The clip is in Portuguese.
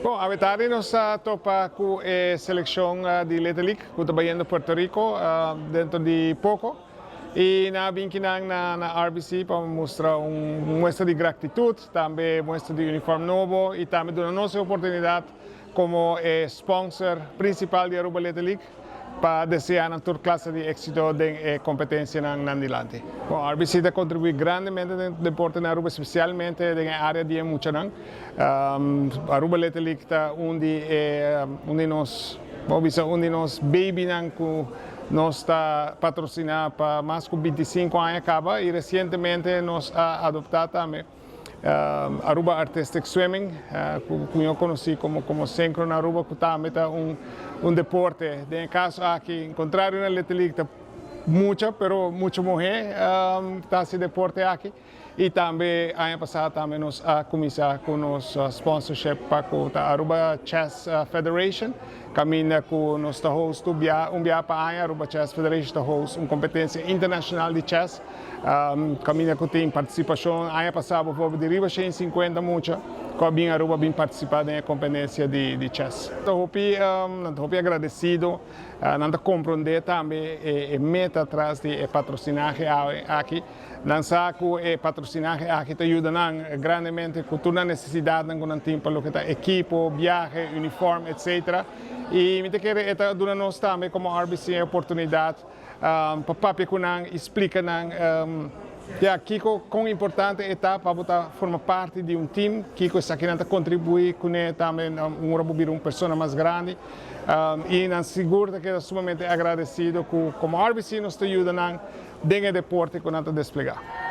Bom, a verdade nós topa com a seleção de Little League, que está em Puerto Rico dentro de pouco. E na vim na RBC para mostrar mostra de gratidão, também mostra de uniforme novo e também dar nossa oportunidade como sponsor principal de Aruba Little League para desejar toda classe de êxito de competência na Andilante. Bom, a RBC está contribuindo grandemente no deporte na Aruba, especialmente na área de Muchanang. Aruba Little League está onde nós baby nós está patrocinado para mais de 25 anos acaba e recentemente nós adotamos também Aruba Artistic Swimming, que eu conheci como Synchro na Aruba, que também é deporte. No caso aqui, contrário na Little League, muita, pero muita mulher está esse deporte aqui. E também, ano passado, também nós começamos com nosso sponsorship para a Aruba Chess Federation. Caminha com nosso host, viagem para a Aruba Chess Federation, host uma competência internacional de chess. Caminha com tem participação, ano passado, houve de riba 150 muita, que a Aruba bem participado na competência de chess. Estou agradecido, não compreender também a meta atrás de patrocinar aqui. Lançar com patrocinar aqui te ajuda grandemente com toda a necessidade com tempo para o que equipo, viagem, uniforme, etc. E me quero dar nós também como RBC a oportunidade para papi com explicar Kiko, quão importante é para formar parte de time, Kiko está querendo contribuir com ele também, uma pessoa mais grande, e não seguro que é sumamente agradecido como RBC nos ajuda no deporte que nós desplegar.